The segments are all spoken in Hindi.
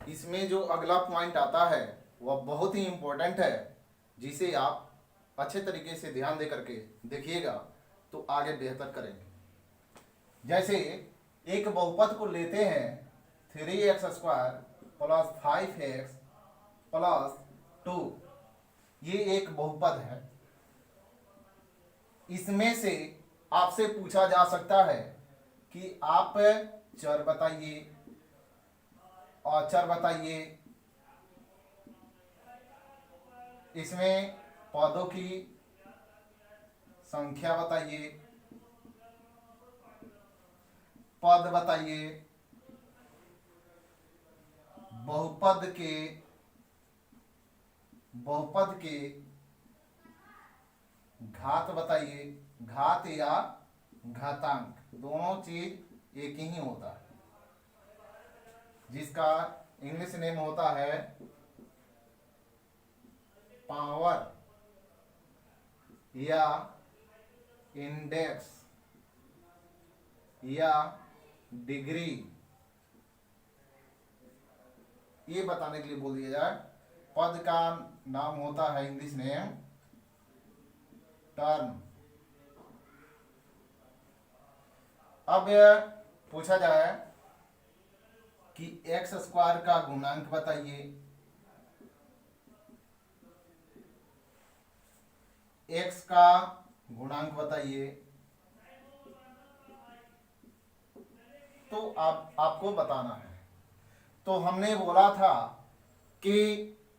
इसमें जो अगला पॉइंट आता है वह बहुत ही इम्पोर्टेंट है, जिसे आप अच्छे तरीके से ध्यान दे करके देखिएगा तो आगे बेहतर करेंगे। जैसे एक बहुपद को लेते हैं 3x² प्लस 5x प्लस 2, ये एक बहुपद है। इसमें से आपसे पूछा जा सकता है कि आप चर बताइए, अचर बताइए, इसमें पदों की संख्या बताइए, पद बताइए, बहुपद के घात बताइए, घात या घातांक, दोनों चीज एक ही होता है, जिसका इंग्लिश नेम होता है पावर या इंडेक्स या डिग्री, ये बताने के लिए बोल दिया जाए। पद का नाम होता है इंग्लिश नेम टर्म। अब पूछा जाए कि x² का गुणांक बताइए, x का गुणांक बताइए, तो आपको बताना है। तो हमने बोला था कि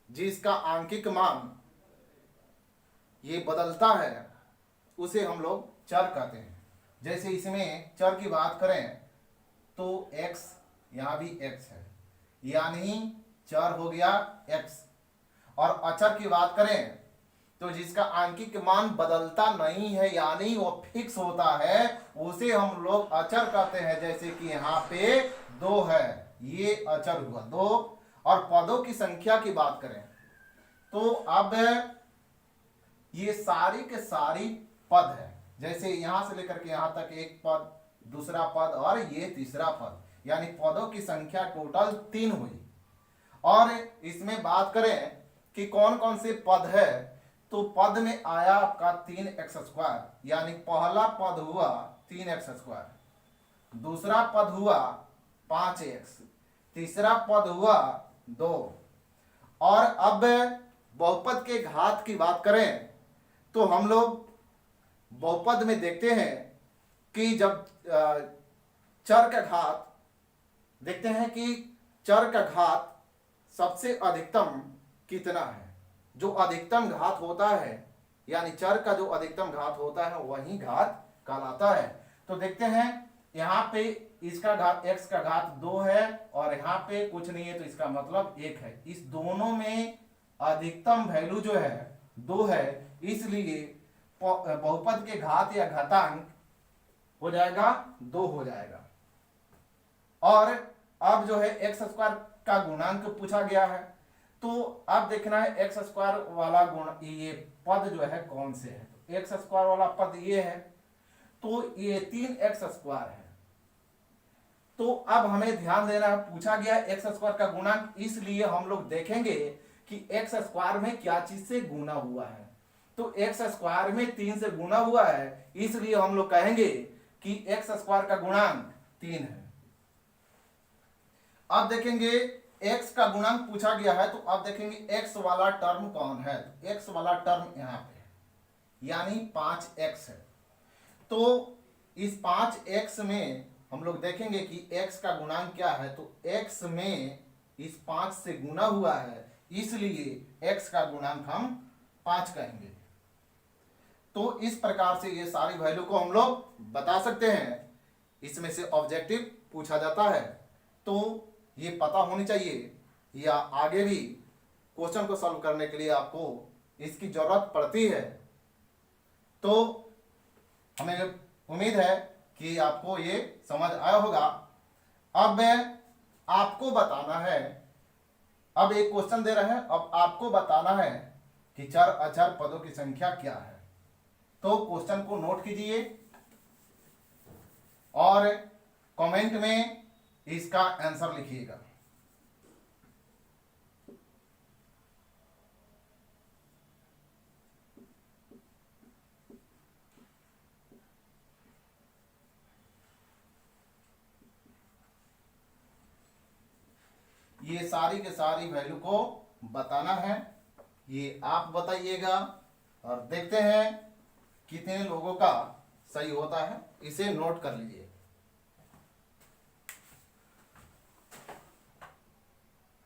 जिसका आंकिक मान ये बदलता है उसे हम लोग चर कहते हैं। जैसे इसमें चर की बात करें तो x, यहां भी x है, यानी चर हो गया x। और अचर की बात करें तो जिसका आंकिक मान बदलता नहीं है यानी वो फिक्स होता है, उसे हम लोग अचर कहते हैं। जैसे कि यहाँ पे 2 है, ये अचर हुआ 2। और पदों की संख्या की बात करें तो अब ये सारी के सारी पद है। जैसे यहां से लेकर के यहां तक एक पद, दूसरा पद और ये तीसरा पद, यानी पदों की संख्या टोटल 3 हुई। और इसमें बात करें कि कौन कौन से पद है, तो पद में आया आपका 3x², यानी पहला पद हुआ 3x², दूसरा पद हुआ 5x, तीसरा पद हुआ 2। और अब बहुपद के घात की बात करें तो हम लोग बहुपद में देखते हैं कि जब चर का घात देखते हैं कि चर का घात सबसे अधिकतम कितना है। जो अधिकतम घात होता है, यानी चर का जो अधिकतम घात होता है वही घात कहलाता है। तो देखते हैं यहाँ पे इसका घात x का घात 2 है और यहाँ पे कुछ नहीं है, तो इसका मतलब 1 है। इस दोनों में अधिकतम वैल्यू जो है 2 है, इसलिए बहुपद के घात या घातांक हो जाएगा 2 हो जाएगा। और अब जो है x² का गुणांक पूछा गया है, तो अब देखना है x² वाला गुण, ये पद जो है कौन से है। तो x² वाला पद ये है, तो ये 3x² है। तो अब हमें ध्यान देना है, पूछा गया x² का गुणांक, इसलिए हम लोग देखेंगे कि x² में क्या चीज से गुना हुआ है। तो x² में 3 से गुना हुआ है, इसलिए हम लोग कहेंगे कि x² का गुणांक 3 है। अब देखेंगे x का गुणांक पूछा गया है, तो अब देखेंगे x वाला टर्म कौन है। तो x वाला टर्म यहां पे है, यानी 5x है। तो इस 5x में हम लोग देखेंगे कि x का गुणांक क्या है। तो x में इस 5 से गुना हुआ है, इसलिए x का गुणांक हम 5 कहेंगे। तो इस प्रकार से ये सारी वैल्यू को हम लोग बता सकते हैं। इसमें से ऑब्जेक्टिव पूछा जाता है तो ये पता होनी चाहिए, या आगे भी क्वेश्चन को सॉल्व करने के लिए आपको इसकी जरूरत पड़ती है। तो हमें उम्मीद है कि आपको ये समझ आया होगा। अब आपको बताना है, अब एक क्वेश्चन दे रहे हैं, अब आपको बताना है कि चर अचर पदों की संख्या क्या है। तो क्वेश्चन को नोट कीजिए और कमेंट में इसका आंसर लिखिएगा। ये सारी के सारी वैल्यू को बताना है। ये आप बताइएगा और देखते हैं कितने लोगों का सही होता है। इसे नोट कर लीजिए।